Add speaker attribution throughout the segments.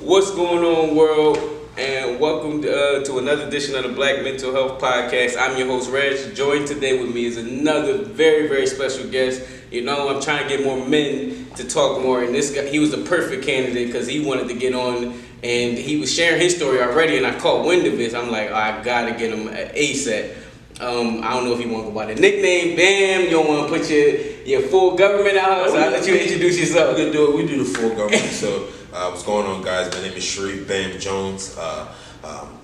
Speaker 1: What's going on, world? And welcome to another edition of the Black Mental Health Podcast. I'm your host, Reg. Joined today with me is another very, very special guest. You know, I'm trying to get more men to talk more, and this guy, he was the perfect candidate because he wanted to get on, and he was sharing his story already, and I caught wind of it. I'm like, oh, I gotta get him ASAP. I don't know if you want to go by the nickname, Bam. You don't want to put your full government out, so I'll let you introduce yourself.
Speaker 2: We can do it. We do the full government. So, what's going on, guys? My name is Sharif Bam Jones.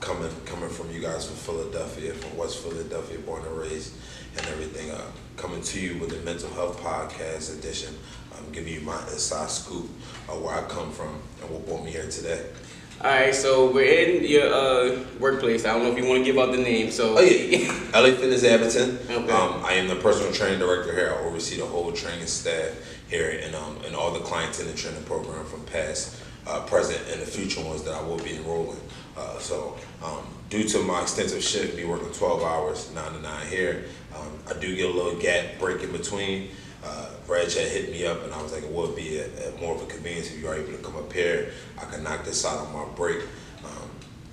Speaker 2: Coming from you guys from Philadelphia, from West Philadelphia, born and raised, and everything. Coming to you with the Mental Health Podcast edition. I'm giving you my inside scoop of where I come from and what brought me here today.
Speaker 1: Alright, so we're in your workplace. I don't know if you want to give out the name. So,
Speaker 2: LA Fitness Everton.
Speaker 1: Okay.
Speaker 2: I am the personal training director here. I oversee the whole training staff here and all the clients in the training program from past, present, and the future ones that I will be enrolling. Due to my extensive shift, me working 12 hours, 9 to 9 here, I do get a little gap break in between. Reg had hit me up, and I was like, it would be more of a convenience if you are able to come up here. I can knock this out on my break,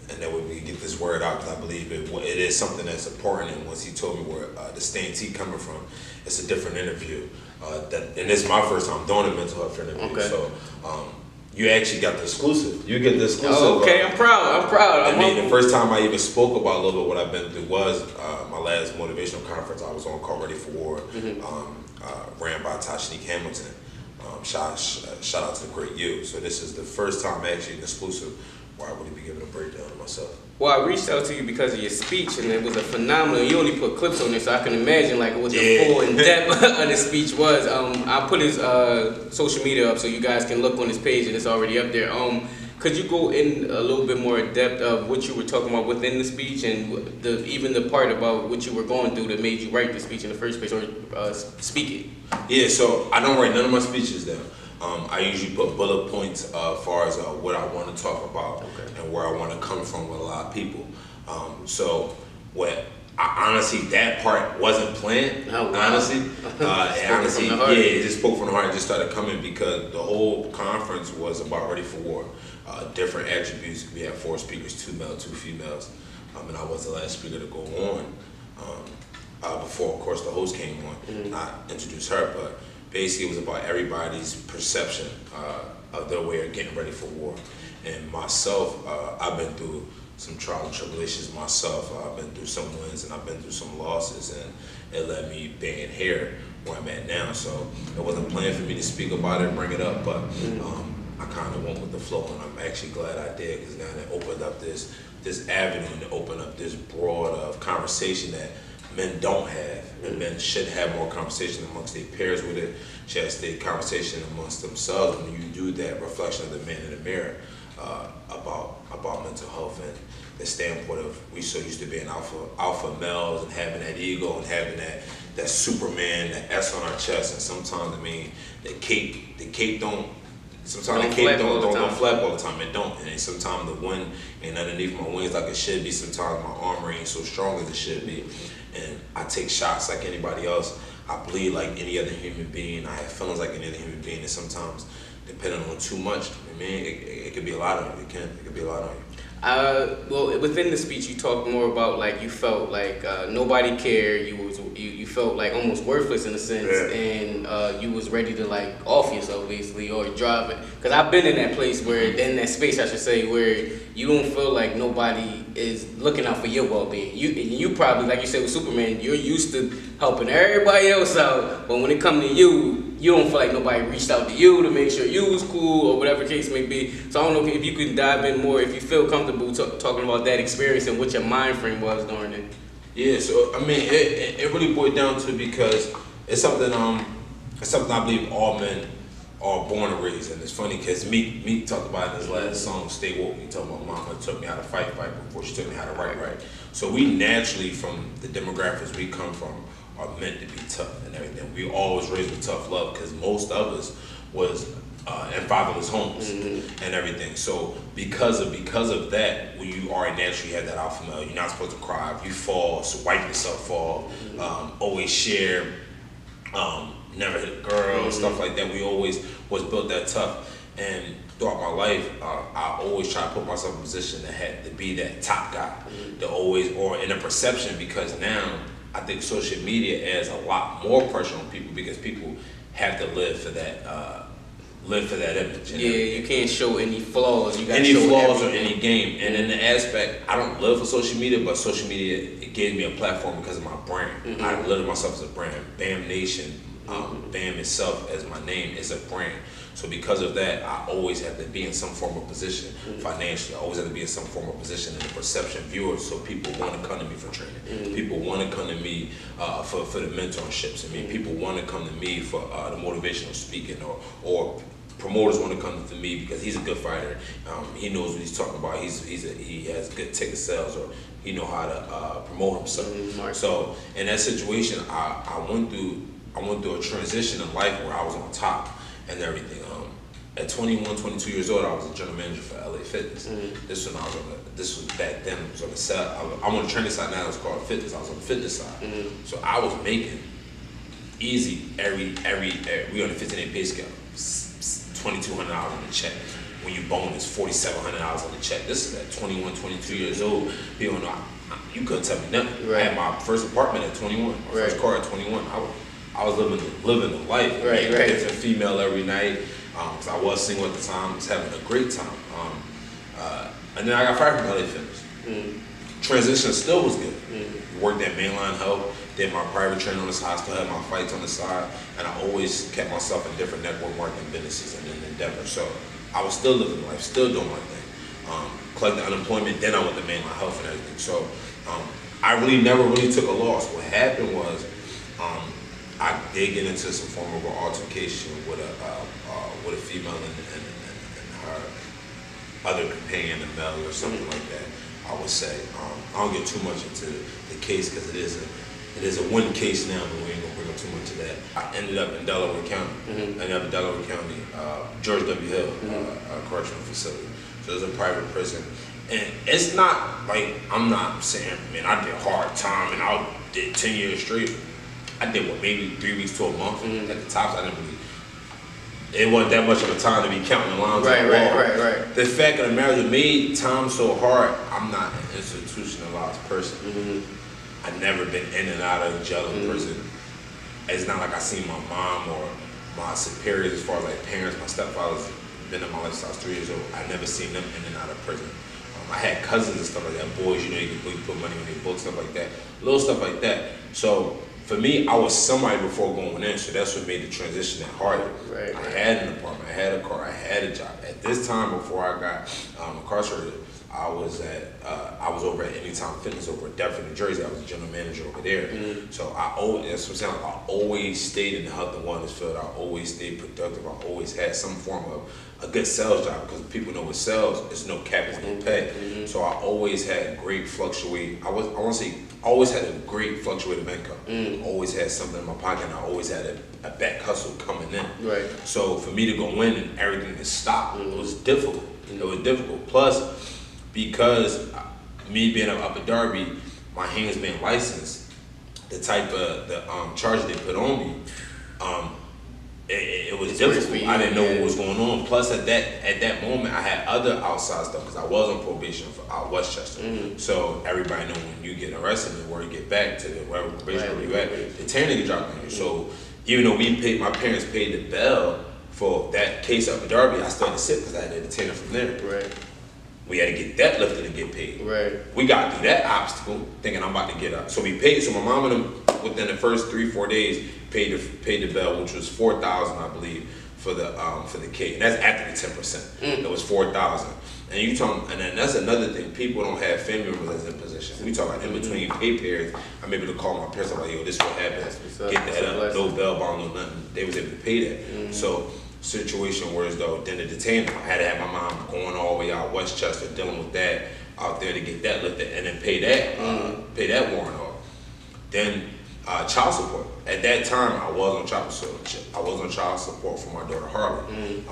Speaker 2: and then we can get this word out, because I believe it is something that's important. And once he told me where the Stain T coming from, it's a different interview. And this is my first time doing a mental health interview.
Speaker 1: Okay.
Speaker 2: So you actually got the exclusive. You get the exclusive.
Speaker 1: Oh, okay, I'm proud.
Speaker 2: I mean, the first time I even spoke about a little bit what I've been through was my last motivational conference I was on called Ready for War. Ran by Tashinique Hamilton. Shout out to the great you. So this is the first time actually an exclusive where I would be giving a breakdown of myself.
Speaker 1: Well, I reached out to you because of your speech, and it was a phenomenal. You only put clips on it, so I can imagine like what the full in depth of the speech was. I put his social media up so you guys can look on his page, and it's already up there. Could you go in a little bit more depth of what you were talking about within the speech, and even the part about what you were going through that made you write the speech in the first place, or speak it?
Speaker 2: Yeah, so I don't write none of my speeches down. I usually put bullet points as far as what I want to talk about and where I want to come from with a lot of people. Honestly, that part wasn't planned.
Speaker 1: Oh, wow.
Speaker 2: Honestly, it just spoke from the heart. It just started coming because the whole conference was about Ready for War. Different attributes. We had 4 speakers, 2 male, 2 females, and I was the last speaker to go on before, of course, the host came on. I introduced her, but basically it was about everybody's perception of their way of getting ready for war. And myself, I've been through some trials and tribulations myself. I've been through some wins and I've been through some losses, and it led me being here where I'm at now. So it wasn't planned for me to speak about it and bring it up, but I kind of went with the flow, and I'm actually glad I did, because now it opened up this avenue and opened up this broad conversation that men don't have, and men should have more conversation amongst their peers with it. Should have the conversation amongst themselves. When you do that reflection of the man in the mirror about mental health and the standpoint of, we so used to being alpha males and having that ego and having that Superman, that S on our chest, and sometimes the cape don't. Sometimes the cape don't flap all the time. It don't. And sometimes the wind ain't underneath my wings like it should be. Sometimes my armor ain't so strong as it should be. And I take shots like anybody else. I bleed like any other human being. I have feelings like any other human being. And sometimes, depending on too much, it could be a lot of you. It could be a lot of you.
Speaker 1: Well, within the speech, you talked more about like you felt like nobody cared. You felt like almost worthless in a sense, and you was ready to like off yourself basically, or drive it. Because I've been in that place in that space, I should say, where you don't feel like nobody is looking out for your well-being. You probably, like you said with Superman, you're used to helping everybody else out, but when it comes to you don't feel like nobody reached out to you to make sure you was cool, or whatever the case may be. So I don't know if you can dive in more, if you feel comfortable talking about that experience and what your mind frame was during it.
Speaker 2: Yeah, so I mean, it really boiled down to, because it's something I believe all men are born and raised. And it's funny because Meek talked about in his last song, Stay Woke. He told my mama taught me how to fight before she taught me how to write. So we naturally, from the demographics we come from, are meant to be tough and everything. We always raised with tough love, because most of us was in fatherless homes and everything. So because of that, when you are naturally have that alpha male, you're not supposed to cry. If you fall, so wipe yourself off. Always share. Never hit a girl, stuff like that. We always was built that tough. And throughout my life, I always try to put myself in a position to be that top guy, to always, or in a perception, because now I think social media adds a lot more pressure on people because people have to live for that image.
Speaker 1: Yeah, you can't show any flaws. You got
Speaker 2: any
Speaker 1: show
Speaker 2: flaws or
Speaker 1: everything.
Speaker 2: any game. And in the aspect, I don't live for social media, but social media, it gave me a platform because of my brand. I live myself as a brand. Bam Nation, Bam itself as my name is a brand. So because of that, I always have to be in some form of position financially. I always have to be in some form of position in the perception viewers. So people want to come to me for training. People want to come to me for the mentorships. I mean, people want to come to me for the motivational speaking, or promoters want to come to me because he's a good fighter. He knows what he's talking about. He has good ticket sales, or he know how to promote himself. So in that situation, I went through a transition in life where I was on top and everything. At 21, 22 years old, I was a general manager for LA Fitness. This was back then. It was on the side. I'm on the training side now. It's called fitness. I was on the fitness side. So I was making easy every we on the 15-day pay scale, $2,200 on the check. When you bonus, $4,700 on the check. This is at 21, 22 years old. People know you couldn't tell me nothing. I had my first apartment at 21. My first car at 21. I was living the life. Different female every night. Cause I was single at the time. I was having a great time. And then I got fired from LA Fitness. Transition still was good. Worked at Mainline Health. Did my private training on the side. Still had my fights on the side. And I always kept myself in different network marketing businesses and in endeavors. So I was still living life, still doing my thing. Collecting unemployment. Then I went to Mainline Health and everything. So I never really took a loss. What happened was, I did get into some form of an altercation with a female and her other companion, a male or something like that. I would say I don't get too much into the case because it is a one case now, but we ain't gonna bring up too much of that. I ended up in Delaware County. I ended up in Delaware County, George W. Hill correctional facility. So it's a private prison, and it's not like I'm not saying, man, I did a hard time and I did 10 years straight. I did maybe 3 weeks to a month. At the tops, it wasn't that much of a time to be counting the lines. Right. The fact of the matter is, it made time so hard. I'm not an institutionalized person. I've never been in and out of jail and prison. It's not like I seen my mom or my superiors, as far as like parents. My stepfather's been in my life since I was 3 years old. I never seen them in and out of prison. I had cousins and stuff like that. Boys, you can put money on their books, stuff like that. Little stuff like that. So for me, I was somebody before going in, so that's what made the transition harder. I had an apartment, I had a car, I had a job. At this time, before I got incarcerated, I was over at Anytime Fitness over at Deptford, New Jersey. I was a general manager over there. So I always stayed in the health and wellness field. I always stayed productive. I always had some form of a good sales job, because people know with sales, there's no cap on your pay. So I always had great always had a great fluctuating income. Always had something in my pocket, and I always had a back hustle coming in. So for me to go in and everything to stop, it was difficult. It was difficult. Plus, because me being up at Derby, my hands being licensed, the type of charge they put on me, it was difficult. I didn't know what was going on. Plus, at that moment, I had other outside stuff because I was on probation for out Westchester. So everybody know when you get arrested and where you get back to wherever probation where you at, the tanner get dropped on you. So even though my parents paid the bail for that case up at Derby, I still had to sit because I had a detainer from there. We had to get that lifted and get paid. We got through that obstacle thinking I'm about to get up. So we paid. So my mom and them, within the first 3-4 days, paid the bill, which was $4,000, I believe, for the case. And that's after the 10%. It was $4,000. And then that's another thing. People don't have family members that's in position. We talk about in between pay periods. I'm able to call my parents. I'm like, yo, this is what happened. Get that up. No bail bond, no nothing. They was able to pay that. So situation where as though then the detainer, I had to have my mom going all the way out Westchester, dealing with that out there to get that lifted, and then pay that warrant off. Then child support. At that time, I was on child support. I was on child support for my daughter Harley.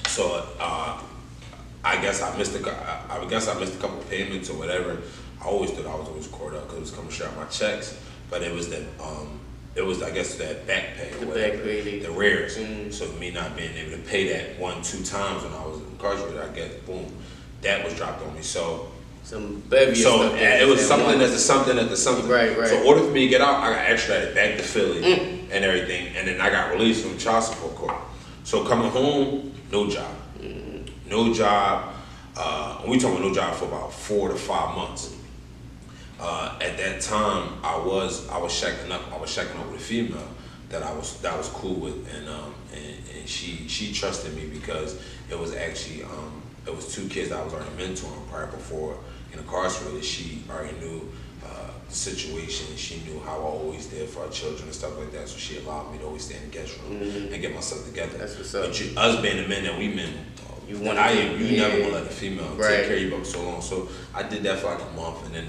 Speaker 2: So I guess I missed a couple payments or whatever. I always thought I was always caught up because it was coming straight out my checks, but it was it was, I guess, that back pay,
Speaker 1: the back pay,
Speaker 2: the arrears. So me not being able to pay that 1-2 times when I was incarcerated, I guess, boom, that was dropped on me. So
Speaker 1: some bevy stuff.
Speaker 2: It was something at the something.
Speaker 1: Right.
Speaker 2: So in order for me to get out, I got extradited back to Philly and everything, and then I got released from child support court. So coming home, no job, no job. We talking no job for about 4 to 5 months. At that time, I was shacking up. I was shacking up with a female that I was cool with, and she trusted me because it was actually it was 2 kids that I was already mentoring prior before incarcerated. She already knew the situation. She knew how I always did for our children and stuff like that. So she allowed me to always stay in the guest room and get myself together.
Speaker 1: That's what's up.
Speaker 2: But us being the men that we men. You never want to let a female take care of you for so long. So I did that for like a month, and then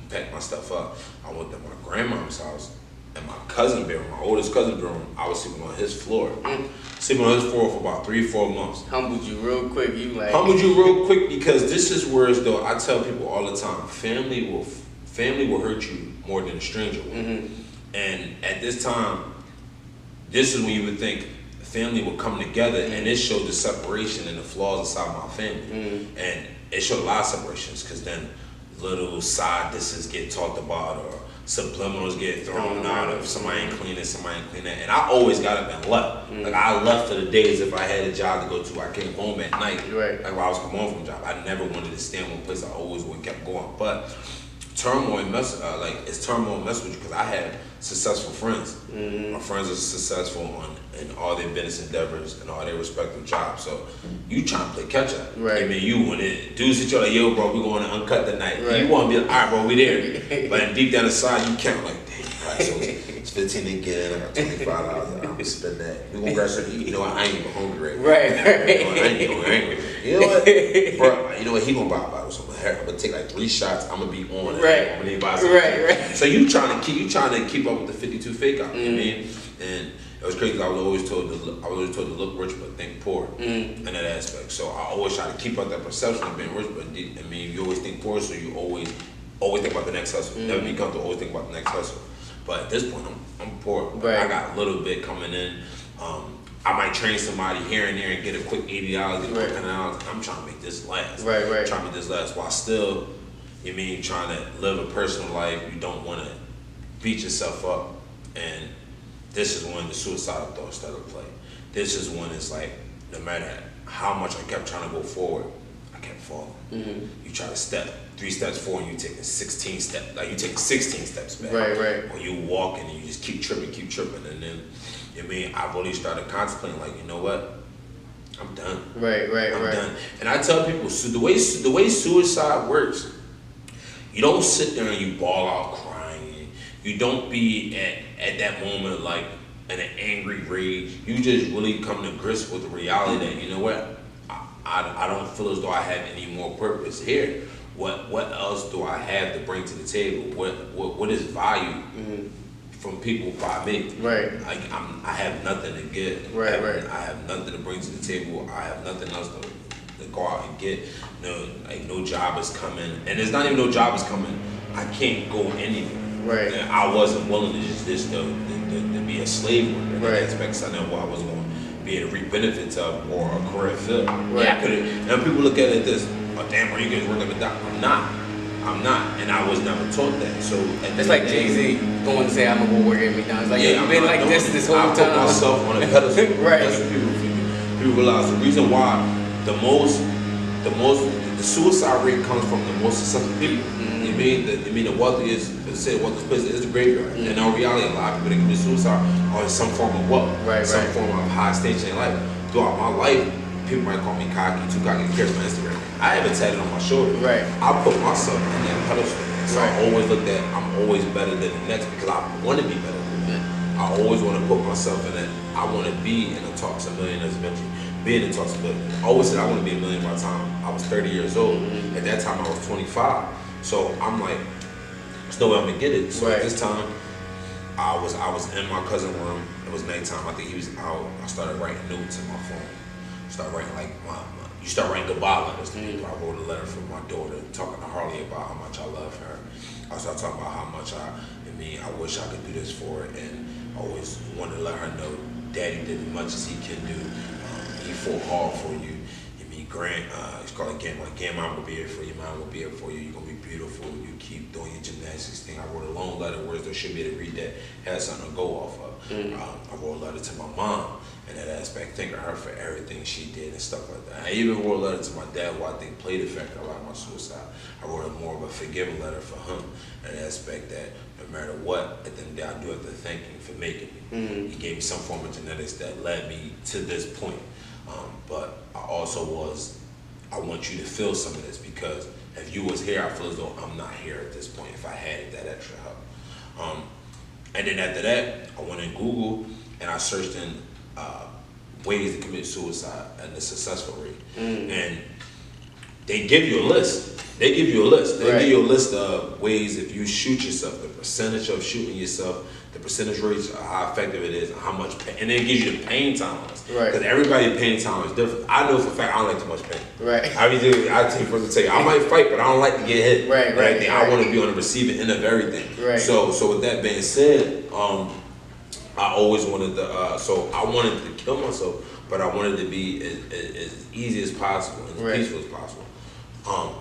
Speaker 2: packed my stuff up. I went to my grandmom's house, and my cousin bedroom, my oldest cousin bedroom, I was sleeping on his floor. Sleeping on his floor for about 3-4 months.
Speaker 1: Humbled you real quick.
Speaker 2: Humbled you real quick because this is where, though, I tell people all the time, family will hurt you more than a stranger will. And at this time, this is when you would think family will come together, and it showed the separation and the flaws inside my family. And it showed a lot of separations, because then little side disses get talked about, or subliminals get thrown out of somebody ain't cleaning, somebody ain't cleaning. And I always got up and left. Like I left for the days if I had a job to go to. I came home at night. Like when I was coming home from a job. I never wanted to stay in one place. I always would kept going. But turmoil mess with you, because I had successful friends. My friends are successful in all their business endeavors and all their respective jobs. So you trying to play catch up. I mean, you want to do sit like, yo, bro, we going to uncut tonight. You want to be like, all right, bro, we there. But deep down inside, you count like, dang, all right, so it's 15 to get in. I got $25. I'm gonna spend that. We gonna grab something to eat. You know what? I ain't even hungry right now. You know what? I ain't even angry. You know what, bro? You know what? He gonna buy a bottle of something. I'm gonna take like 3 shots. I'm gonna be on it. When he buys something. So you trying to keep up with the 52 fake out. You know what I mean? And it was crazy. I was always told to look rich but think poor in that aspect. So I always try to keep up that perception of being rich, but I mean, you always think poor, so you always think about the next hustle. Never be comfortable. Always think about the next hustle. But at this point, I'm poor. I got a little bit coming in. I might train somebody here and there and get a quick $80, get a quick $100. I'm trying to make this last. Trying to make this last while still, you mean, trying to live a personal life. You don't want to beat yourself up. And this is when the suicidal thoughts start to play. This is when it's like, no matter how much I kept trying to go forward, I kept falling. You try to step 3 steps forward, and you taking 16 steps. Like you take 16 steps back. Or you walking and you just keep tripping, and then. I mean, I really started contemplating, like, you know what? I'm done. I'm done. And I tell people, so the way suicide works, you don't sit there and you bawl out crying. You don't be at that moment like in an angry rage. You just really come to grips with the reality that, you know what? I don't feel as though I have any more purpose here. What else do I have to bring to the table? What is value? From people by me. I have nothing to give. I have nothing to bring to the table. I have nothing else to go out and get. No job is coming. And it's not even no job is coming. I can't go anywhere. I wasn't willing to just to be a slave worker in that aspect, because I know what I was going to be able to reap benefits of or a career field. I could have. And people look at it this, oh damn, bro, you guys work at McDonald's. I'm not, and I was never taught that. So
Speaker 1: it's like Jay-Z going to say, I'm gonna go work at McDonald's. Like, you've been like this whole time.
Speaker 2: I put myself on a pedestal. That's what people realize. The reason why the suicide rate comes from the most successful people. You mean the wealthiest? Say the wealthiest place is the graveyard. And in reality, a lot of people that commit suicide are in some form of wealth, some form of high station in life. Throughout my life, people might call me cocky, too cocky to catch my Instagram. I have it tatted on my shoulder. I put myself in that pedestal. So I always look at, I'm always better than the next, because I want to be better than that. I always want to put myself in that. I want to be in the talks of millionaires eventually. Be in the talks of millionaires. I always said I want to be a millionaire by the time I was 30 years old. At that time I was 25. So I'm like, there's no way I'm gonna get it. So at this time, I was in my cousin's room. It was nighttime. I think he was out. I started writing notes in my phone. Started writing like you start writing goodbye letters to people. I wrote a letter from my daughter talking to Harley about how much I love her. I started talking about how much I wish I could do this for her. And always wanted to let her know Daddy did as much as he can do. He fought hard for you. It's called a Grandma will be here for you, Mom will be here for you, you're going to be beautiful, you keep doing your gymnastics thing. I wrote a long letter, words that should be able to read that, had something to go off of. I wrote a letter to my mom in that aspect, thanking her for everything she did and stuff like that. I even wrote a letter to my dad, who I think played a factor about my suicide. I wrote more of a forgiving letter for him in that aspect that no matter what, at the end of the day, I do have to thank him for making me. He gave me some form of genetics that led me to this point. But I want you to feel some of this, because if you was here, I feel as though I'm not here at this point if I had that extra help. And then after that, I went in Google and I searched in ways to commit suicide and the successful rate. And they give you a list. They give you a list of ways if you shoot yourself, the percentage of shooting yourself, the percentage rates, how effective it is, and how much pain. And then it gives you the pain tolerance. Because everybody's pain tolerance is different. I know for a fact I don't like too much pain. I take for to tell you, I might fight, but I don't like to get hit. I want to be on the receiving end of everything. So with that being said, I always wanted to, so I wanted to kill myself, but I wanted to be as easy as possible and as peaceful as possible.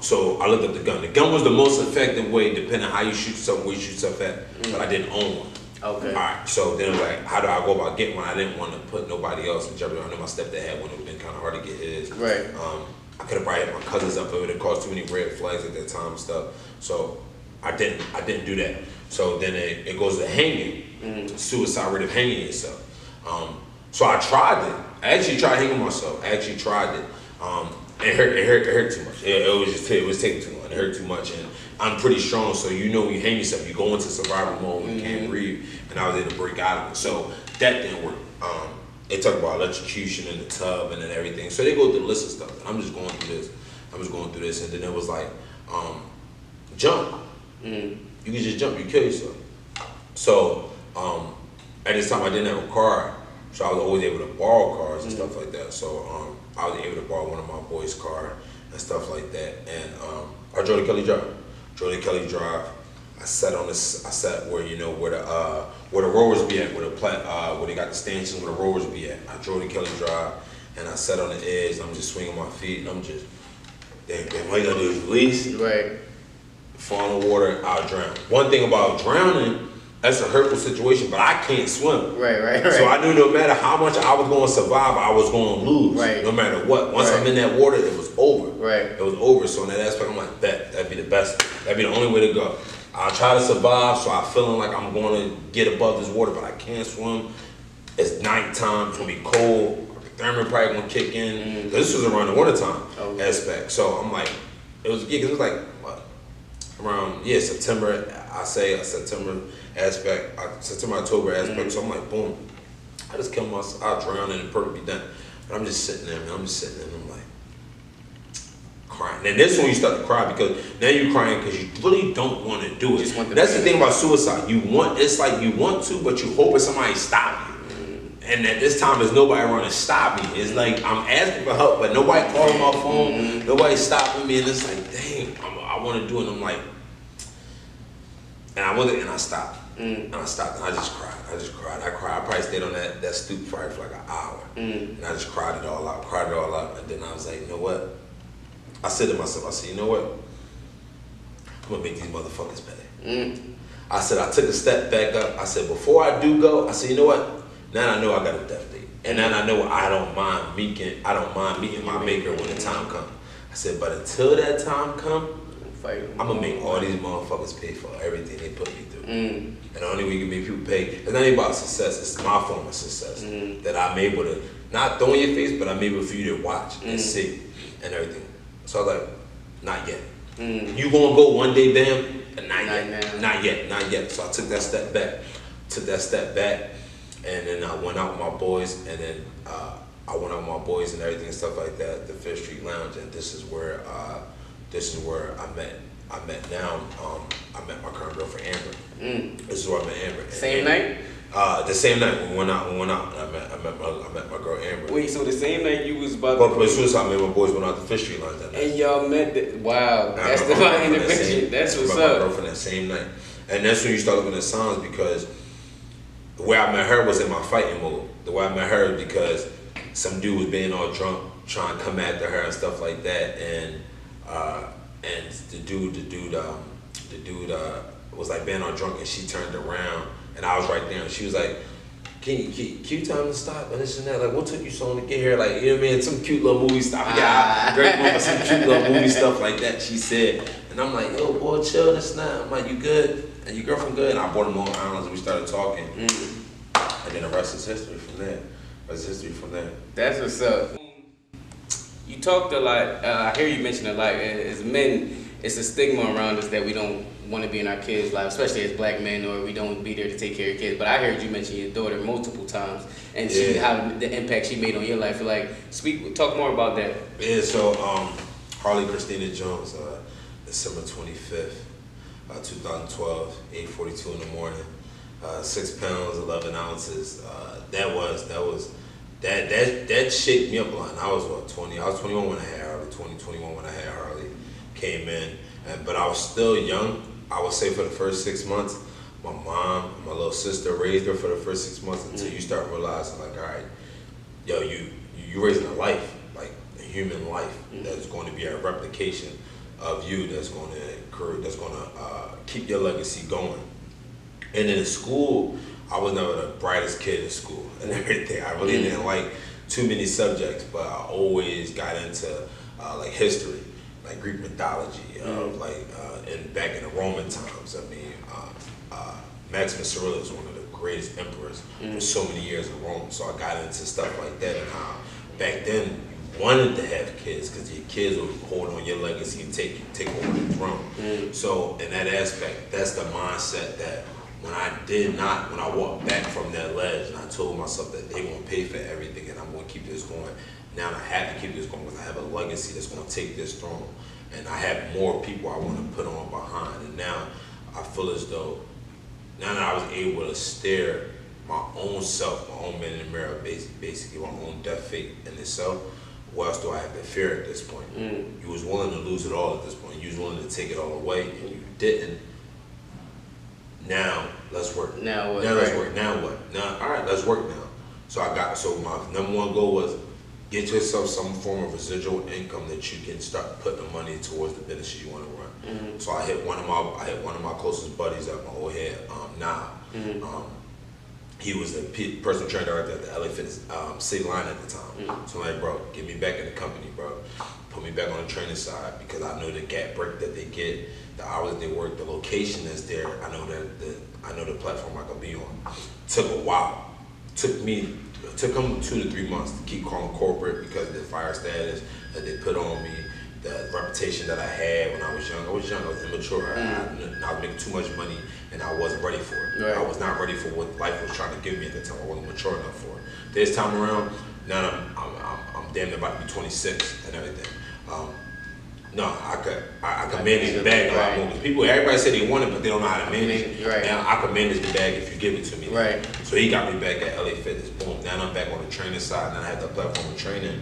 Speaker 2: So I looked up the gun. The gun was the most effective way, depending on how you shoot yourself, where you shoot yourself at, but I didn't own one. Alright, so then it was like, how do I go about getting one? I didn't want to put nobody else in jeopardy. I know my stepdad had one. It would have been kind of hard to get his. I could have probably had my cousins up, but it would have caused too many red flags at that time and stuff. So I didn't do that. So then it goes to hanging, suicide rate of hanging yourself. So I tried it. I actually tried hanging myself. I actually tried it. It hurt too much. It was taking too long. It hurt too much, and I'm pretty strong, so you know when you hang yourself, you go into survival mode, you can't breathe, and I was able to break out of it. So that didn't work. They talk about electrocution in the tub and then everything. So they go through the list of stuff. I'm just going through this. And then it was like, jump. You can just jump, you kill yourself. So at this time I didn't have a car, so I was always able to borrow cars and stuff like that. So I was able to borrow one of my boys' car and stuff like that. And I drove to Kelly Drive. I sat where where the rowers be at, where they got the stanchions, where the rowers be at. I drove to Kelly Drive and I sat on the edge. And I'm just swinging my feet and I'm just, all you gotta do is release. Fall in the water, I'll drown. One thing about drowning, that's a hurtful situation, but I can't swim. So I knew no matter how much I was going to survive, I was going to lose. No matter what. Once I'm in that water, it was over. It was over. So in that aspect, I'm like, that'd be the best. That'd be the only way to go. I'll try to survive, so I'm feeling like I'm going to get above this water, but I can't swim. It's nighttime. It's going to be cold. The thermal probably going to kick in. This was around the wintertime aspect. So I'm like, it was like, what? Around, September, I say September aspect, September, October aspect. So I'm like, boom, I just killed myself, I'll drown and the perfect be done. But I'm just sitting there, man, and I'm like, crying. And this is when you start to cry, because now you're crying because you really don't want to do it. That's the thing about suicide. It's like you want to, but you hope somebody stop you. And at this time, there's nobody around to stop me. It's like I'm asking for help, but nobody calling my phone, nobody stopping me, and it's like, dang, I want to do it. And I'm like, and I stopped. And I stopped and I just cried. I probably stayed on that stoop fire for like an hour. And I just cried it all out. And then I was like, you know what? I said to myself, you know what? I'm gonna make these motherfuckers pay. I said, I took a step back up. I said, before I do go, I said, you know what? Now I know I got a death date. And now I know I don't mind meeting my maker when the time comes. I said, but until that time comes, I'm gonna make all these motherfuckers pay for everything they put me through. And the only way you can make people pay, it's not even about success, it's my form of success. That I'm able to, not throw in your face, but I'm able for you to watch and see and everything. So I was like, not yet. You gonna go one day, bam? Not yet. So I took that step back. And then I went out with my boys, and then I went out with my boys and everything and stuff like that, the Fifth Street Lounge, and this is where I met my current girlfriend Amber. This is where I met Amber.
Speaker 1: Same night?
Speaker 2: The same night we went out. And I met my girl Amber.
Speaker 1: Wait, so the same night you was about
Speaker 2: to... As soon as I met my boys, went out to Fifth Street Lounge that night.
Speaker 1: And y'all met wow, that's the line in the picture. That's what's up.
Speaker 2: I met my girlfriend that same night. And that's when you start looking at signs, because the way I met her was in my fighting mode. The way I met her because some dude was being all drunk, trying to come after her and stuff like that, and the dude was like being all drunk, and she turned around, and I was right there, and she was like, Can you tell him to stop and this and that? Like, what took you so long to get here? Like, you know what I mean? Some cute little movie stuff. Yeah, great movie, some cute little movie stuff like that, she said. And I'm like, yo, boy, chill, this and that. I'm like, you good? And your girlfriend good? And I brought him on Islands and we started talking. And then the rest is history from there.
Speaker 1: That's what's up. You talked a lot, I hear you mention a lot, as men, it's a stigma around us that we don't want to be in our kids' lives, especially as black men, or we don't be there to take care of kids. But I heard you mention your daughter multiple times, and how the impact she made on your life. Like, talk more about that.
Speaker 2: Yeah, so Harley Christina Jones, December 25th, 2012, 8:42 in the morning, 6 pounds, 11 ounces. That shaped me up a lot. I was 20. I was 21 when I had Harley. 21 when I had Harley. Came in, but I was still young. I would say for the first 6 months, my mom, my little sister raised her for the first 6 months until you start realizing, like, all right, yo, you raising a life, like a human life that's going to be a replication of you, that's going to keep your legacy going. And in school, I was never the brightest kid in school and everything. I really didn't like too many subjects, but I always got into like history, like Greek mythology, and back in the Roman times. I mean, Maximus Aurelius was one of the greatest emperors for so many years in Rome. So I got into stuff like that, and how back then you wanted to have kids because your kids would hold on your legacy and take over the throne. So in that aspect, that's the mindset that when I walked back from that ledge and I told myself that they won't pay for everything and I'm going to keep this going. Now I have to keep this going because I have a legacy that's going to take this throne. And I have more people I want to put on behind. And now I feel as though, now that I was able to stare my own self, my own man in the mirror, basically my own death fate in itself, what else do I have to fear at this point? You was willing to lose it all at this point. You was willing to take it all away and you didn't. Now let's work.
Speaker 1: Now what?
Speaker 2: Let's work. Now what? Now, all right, let's work now. So my number one goal was get yourself some form of residual income that you can start putting money towards the business you want to run. So I hit one of my closest buddies at my old head, now. He was the personal trainer director at the LA Fitness City Line at the time. So I'm like, bro, get me back in the company, bro. Put me back on the training side because I know the gap break that they get, the hours that they work, the location that's there. I know the platform I can be on. Took a while. Took them 2 to 3 months to keep calling corporate because of the fire status that they put on me, the reputation that I had when I was young. I was immature. I was making too much money and I wasn't ready for it. Right. I was not ready for what life was trying to give me at the time. I wasn't mature enough for it. This time around, now I'm damn near about to be 26 and everything. No, I could manage the bag a lot more. Everybody said they want it, but they don't know how to manage it. Right. Now I can manage the bag if you give it to me.
Speaker 1: Right.
Speaker 2: So he got me back at LA Fitness. Boom. Now I'm back on the training side. Now I have the platform of training.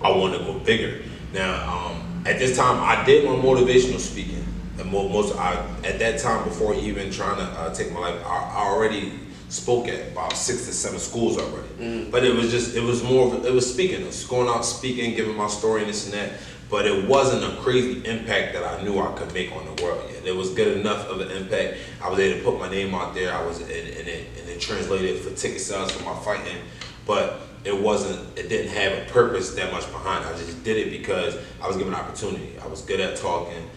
Speaker 2: I want to go bigger. Now, at this time, I did my motivational speaking. And at that time, before even trying to take my life, I already spoke at about 6 to 7 schools already. But it was speaking. It was going out speaking, giving my story and this and that. But it wasn't a crazy impact that I knew I could make on the world yet. It was good enough of an impact. I was able to put my name out there. I was and it translated for ticket sales for my fighting. But it didn't have a purpose that much behind it. I just did it because I was given an opportunity. I was good at talking.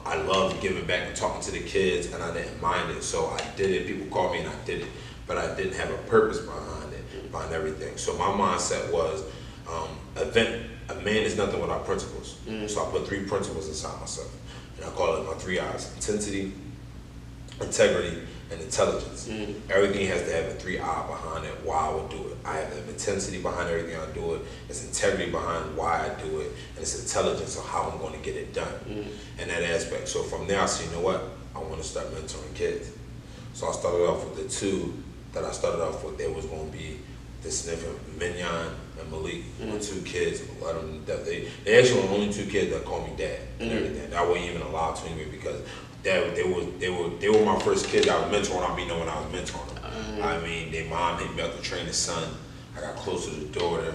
Speaker 2: I loved giving back and talking to the kids, and I didn't mind it. So I did it. People called me and I did it. But I didn't have a purpose behind it, behind everything. So my mindset was, a man is nothing without principles. So I put 3 principles inside myself. And I call it my 3 I's: intensity, integrity, and intelligence. Everything has to have a 3 I behind it, why I would do it. I have intensity behind everything I do it. It's integrity behind why I do it. And it's intelligence on how I'm going to get it done. In that aspect. So from there I said, you know what? I want to start mentoring kids. So I started off with the 2 that I started off with. There was going to be the significant Mignon and Malik, 2 kids. A lot of them, they actually were the only 2 kids that called me dad and everything. I wasn't even allowed to anyway because that they were my first kids I was mentoring. I mean, when I was mentoring them. I mean, their mom hit me up to train the son. I got close to the daughter,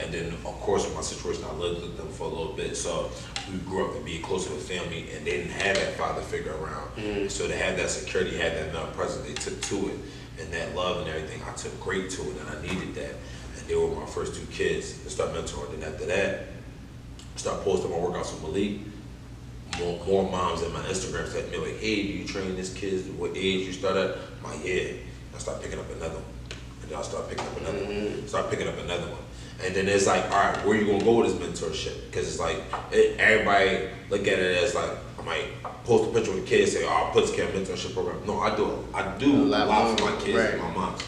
Speaker 2: and then of course in my situation I lived with them for a little bit. So we grew up to be close to a family, and they didn't have that father figure around. So they had that security, had that male presence. They took to it, and that love and everything. I took great to it, and I needed that. And they were my first two kids to start mentoring. And after that, I started posting my workouts with Malik. More moms in my Instagram said to me like, "Hey, do you train this kid? What age you start at?" I'm like, "Yeah." I start picking up another one, and then I start picking up another one. Start picking up another one, and then it's like, all right, where you gonna go with this mentorship? Because it's like everybody look at it as like I might post a picture with a kid, say, "Oh, I'll put this kid in a mentorship program." No, I do a lot for my kids and my moms.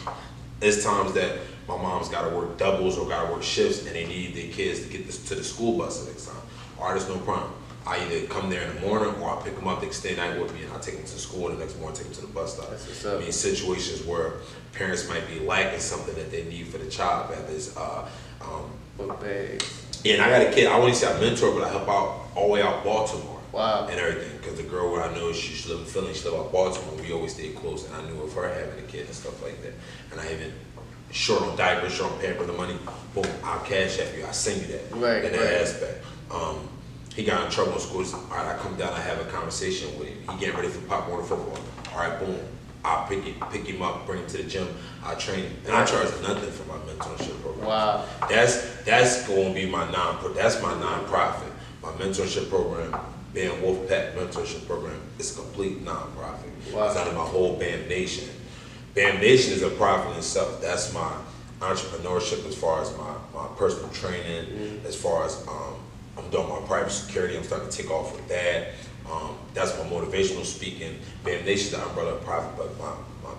Speaker 2: There's times that my mom's got to work doubles or got to work shifts, and they need their kids to get this to the school bus the next time. All right, there's no problem. I either come there in the morning or I pick them up, they stay the night with me, and I take them to school, and the next morning take them to the bus stop.
Speaker 1: That's what's up.
Speaker 2: I mean, situations where parents might be lacking something that they need for the child, whether it's
Speaker 1: book bags.
Speaker 2: Yeah, and I got a kid, I wouldn't say I mentor, but I help out all the way out Baltimore.
Speaker 1: Wow.
Speaker 2: And everything, because the girl where I know she lived in Philly, she lived out Baltimore, we always stayed close, and I knew of her having a kid and stuff like that. And I even short on diapers, short on pamper, the money, boom, I'll cash at you, I send you that.
Speaker 1: Right,
Speaker 2: in that aspect. He got in trouble in school. All right, I come down, I have a conversation with him. He getting ready for Pop Warner football. All right, boom. I'll pick him up, bring him to the gym. I train him, and I charge nothing for my mentorship program.
Speaker 1: Wow.
Speaker 2: That's going to be my that's my nonprofit. My mentorship program, Band Wolfpack mentorship program, is a complete nonprofit.
Speaker 1: Wow.
Speaker 2: It's out of my whole BAM Nation. BAM Nation is a profit in itself. That's my entrepreneurship as far as my personal training, as far as I'm doing my private security. I'm starting to take off with that. That's my motivational speaking. BAM Nation is the umbrella of profit, but my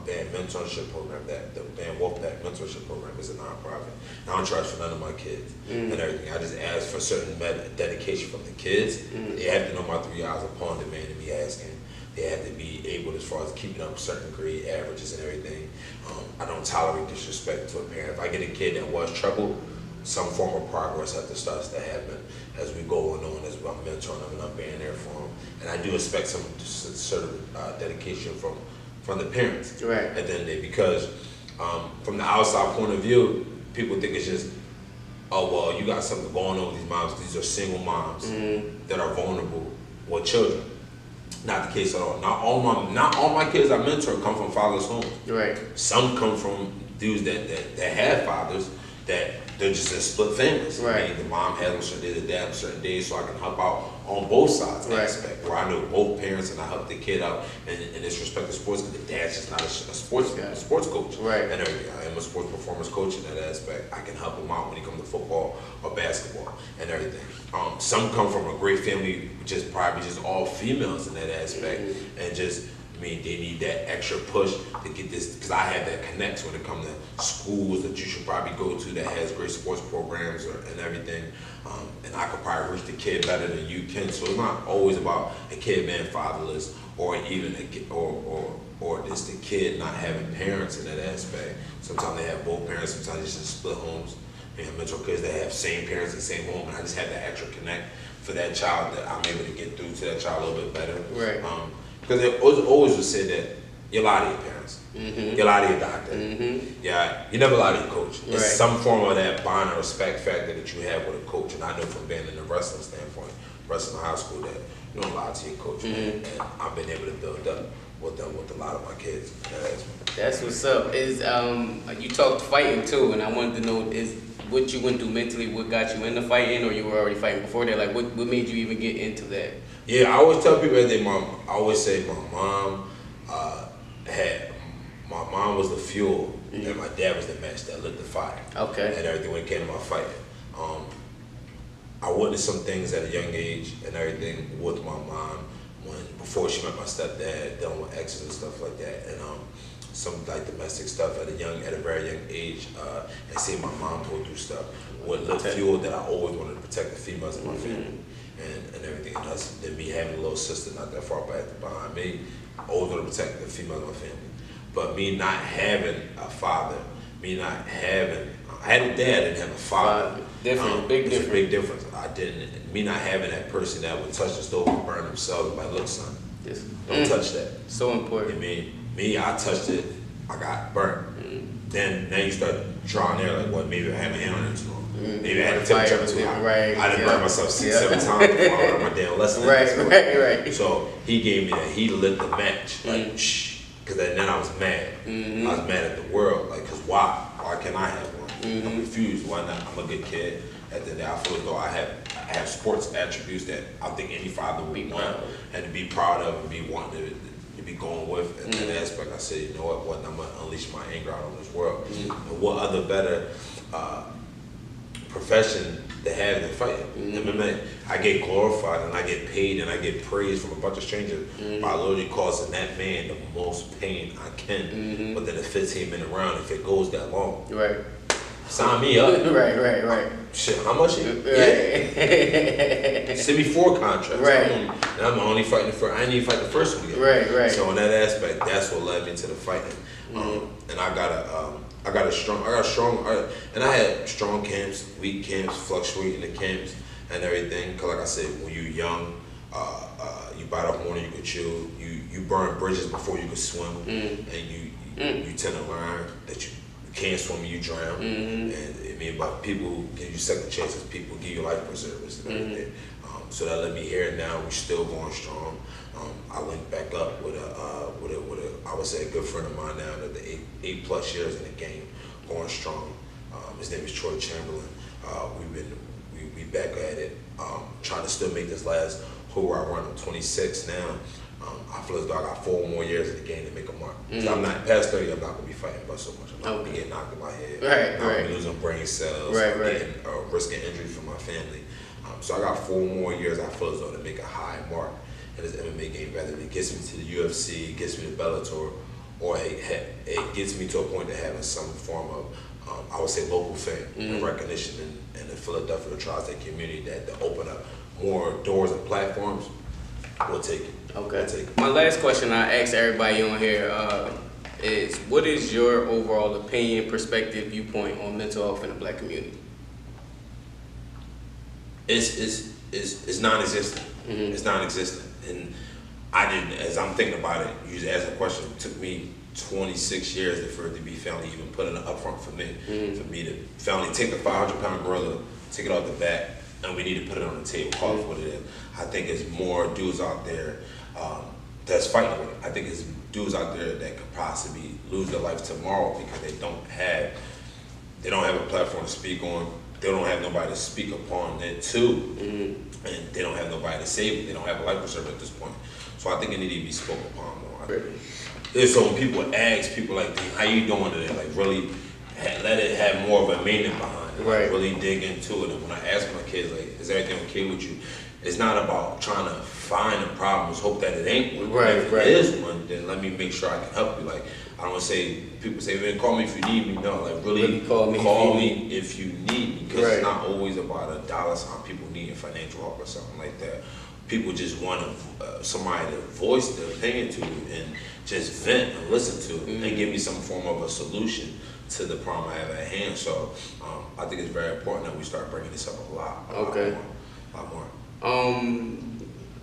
Speaker 2: BAM mentorship program, the BAM Wolfpack mentorship program, is a nonprofit. I don't charge for none of my kids and everything. I just ask for certain dedication from the kids. They have to know my 3 hours upon demand to be asking. They have to be able, as far as keeping up certain grade averages and everything. I don't tolerate disrespect to a parent. If I get a kid that was troubled, some form of progress has to start to happen as we go on as I'm mentoring them and I'm being there for them. And I do expect some sort of dedication from the parents
Speaker 1: right.
Speaker 2: at the end of the day, because from the outside point of view, people think it's just, oh, well, you got something going on with these moms. These are single moms that are vulnerable with children. Not the case at all. Not all my kids I mentor come from fathers' homes.
Speaker 1: Right.
Speaker 2: Some come from dudes that have fathers that they're just in split families.
Speaker 1: Right.
Speaker 2: I mean, the mom has them certain days, the dad on certain days, so I can help out on both sides of the aspect, where I know both parents and I help the kid out in this respect of sports, because the dad's just not a sports coach.
Speaker 1: Right.
Speaker 2: And everything. I am a sports performance coach in that aspect. I can help him out when he comes to football or basketball and everything. Some come from a great family, just probably just all females in that aspect, and just, I mean, they need that extra push to get this, because I have that connect when it comes to schools that you should probably go to that has great sports programs and everything. And I could probably reach the kid better than you can. So it's not always about a kid being fatherless, or even or just the kid not having parents in that aspect. Sometimes they have both parents, sometimes it's just split homes. And I mentor kids that have same parents in the same home, and I just have that extra connect for that child, that I'm able to get through to that child a little bit better.
Speaker 1: Right.
Speaker 2: Because they always would say that you lie to your parents, you lie to your doctor, yeah, you never lie to your coach. It's some form of that bond or respect factor that you have with a coach. And I know from being in the wrestling standpoint, wrestling high school, that you don't lie to your coach. And I've been able to build up with a lot of my kids.
Speaker 1: That's what's up. Is you talked fighting too, and I wanted to know, is what you went through mentally, what got you into fighting, or you were already fighting before that? Like, what made you even get into that?
Speaker 2: Yeah, I always tell people that I always say my mom was the fuel, and my dad was the match that lit the fire.
Speaker 1: Okay.
Speaker 2: And everything when it came to my fighting. I witnessed some things at a young age and everything with my mom before she met my stepdad, dealing with exes and stuff like that, and some like domestic stuff at a very young age, and seeing my mom go through stuff. What lit fuel that I always wanted to protect the females in my family. And everything, and us, then me having a little sister not that far back behind me, I always want to protect the females in my family. But me not having a father, I had a dad, I didn't have a father.
Speaker 1: Big difference.
Speaker 2: A big difference. Me not having that person that would touch the stove and burn themselves, like, look, son, Don't touch that.
Speaker 1: So important.
Speaker 2: I mean, I touched it, I got burnt. Then now you start drawing there, like, what, maybe I had my hand on it too long. Maybe I had the temperature too high.
Speaker 1: Right.
Speaker 2: I done burned myself 6-7 times before I learned my damn lesson.
Speaker 1: Right.
Speaker 2: So he gave me that. He lit the match. Like, shh. Because then I was mad. I was mad at the world. Like, because why? Why can't I have one? I'm confused. Why not? I'm a good kid. At the end of the day, I feel as though I have sports attributes that I think any father would want and to be proud of and be wanting to be going with. And that aspect, I said, you know what? I'm going to unleash my anger out on this world. And what other better profession to have than fighting? I get glorified and I get paid and I get praised from a bunch of strangers by literally causing that man the most pain I can within a 15-minute round if it goes that long.
Speaker 1: Right.
Speaker 2: Sign me up.
Speaker 1: Right.
Speaker 2: Shit, how much? Yeah. Send me 4 contracts.
Speaker 1: Right.
Speaker 2: And I'm only fighting I didn't even fight the first one yet.
Speaker 1: Right.
Speaker 2: So in that aspect, that's what led me to the fighting. And I had strong camps, weak camps, fluctuating the camps and everything. Cause like I said, when you're young, you bite off more than you could chew. You burn bridges before you could swim, and you tend to learn that you can't swim and you drown. And I mean, but people who give you second chances, people who give you life preservers and everything. So that let me here now. We're still going strong. I linked back up with I would say a good friend of mine now that the 8+ years in the game, going strong. His name is Troy Chamberlain. We back at it, trying to still make this last whole run. I'm 26 now. I feel as though I got 4 more years in the game to make a mark. I'm not past 30. I'm not gonna be fighting by so much. I'm not gonna be getting knocked in my head. I'm not gonna be losing brain cells. Getting risking injury for my family. So I got 4 more years. I feel as though to make a high mark in this MMA game, whether it gets me to the UFC, gets me to Bellator, or it gets me to a point of having some form of, I would say, local fame and recognition in the Philadelphia tri-state community that to open up more doors and platforms. We'll take it.
Speaker 1: Okay. We'll take it. My last question I ask everybody on here is, what is your overall opinion, perspective, viewpoint on mental health in the Black community?
Speaker 2: It's non-existent. It's non-existent. And I didn't, as I'm thinking about it, you just asked a question, it took me 26 years for it to be finally even put in the upfront for me. For me to finally take the 500-pound gorilla, take it off the back, and we need to put it on the table, call it what it is. I think there's more dudes out there that's fighting with it. I think there's dudes out there that could possibly lose their life tomorrow because they don't have a platform to speak on. They don't have nobody to speak upon it too, and they don't have nobody to save it. They don't have a life preserver at this point. So I think it needs to be spoken upon more. So when people ask people like, how you doing today? Like really let it have more of a meaning behind it. Like really dig into it. And when I ask my kids, like, is everything okay with you? It's not about trying to find the problems, hope that it ain't one. If it is one, then let me make sure I can help you. Like, I don't want to say, people say, man, call me if you need me. No, like really call me if you need me. Because it's not always about a dollar sign, people needing financial help or something like that. People just want somebody to voice their opinion to and just vent and listen to and give me some form of a solution to the problem I have at hand. So I think it's very important that we start bringing this up a lot more.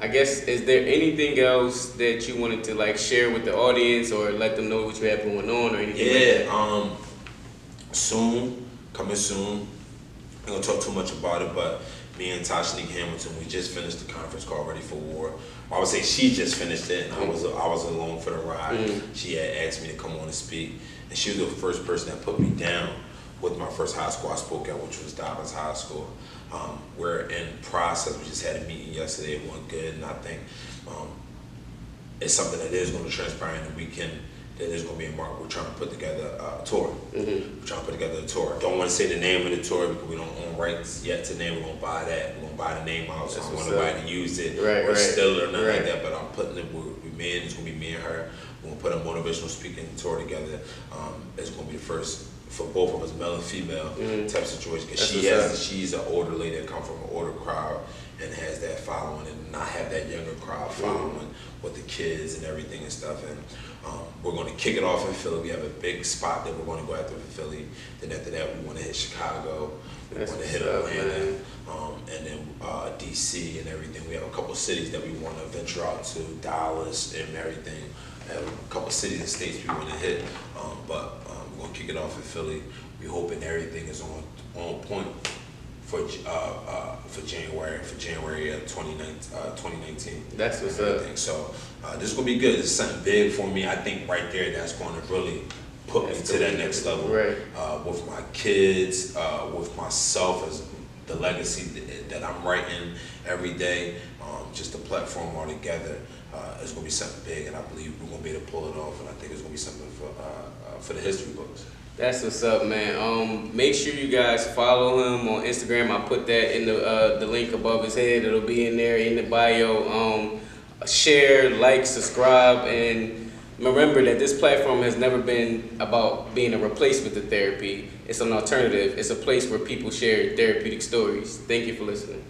Speaker 1: I guess, is there anything else that you wanted to like share with the audience or let them know what you have going on or anything like that?
Speaker 2: Coming soon. I'm gonna talk too much about it, but me and Tashanique Hamilton, we just finished the conference called Ready for War. I would say she just finished it, and I was along for the ride. She had asked me to come on and speak, and she was the first person that put me down with my first high school I spoke at, which was Dobbins High School. We're in process. We just had a meeting yesterday. It went good, and I think it's something that is going to transpire in the weekend. That is going to be a mark. We're trying to put together a tour. We're trying to put together a tour. I don't want to say the name of the tour because we don't own rights yet to name. We're going to buy that. We're going to buy the name out. So I don't want nobody to use it or steal it or nothing like that. But I'm putting it. It's going to be me and her. We're going to put a motivational speaking tour together. It's going to be the first for both of us, male and female type situation. Because she's an older lady that comes from an older crowd and has that following, and I have that younger crowd following with the kids and everything and stuff. And we're going to kick it off in Philly. We have a big spot that we're going to go after in Philly. Then after that, we want to hit Chicago. We want to hit Atlanta. And then DC and everything. We have a couple cities that we want to venture out to, Dallas and everything. We have a couple cities and states we want to hit, but we're going to kick it off in Philly. We're hoping everything is on point for January of 2019.
Speaker 1: That's what's up.
Speaker 2: So this is going to be good. This is something big for me. I think right there that's going to really put me to that next level.
Speaker 1: Right.
Speaker 2: With my kids, with myself as the legacy that I'm writing every day, just the platform all together. It's going to be something big, and I believe we're going to be able to pull it off, and I think it's going to be something for the history books.
Speaker 1: That's what's up, man. Make sure you guys follow him on Instagram. I put that in the link above his head. It'll be in there in the bio. Share, like, subscribe, and remember that this platform has never been about being a replacement to therapy. It's an alternative. It's a place where people share therapeutic stories. Thank you for listening.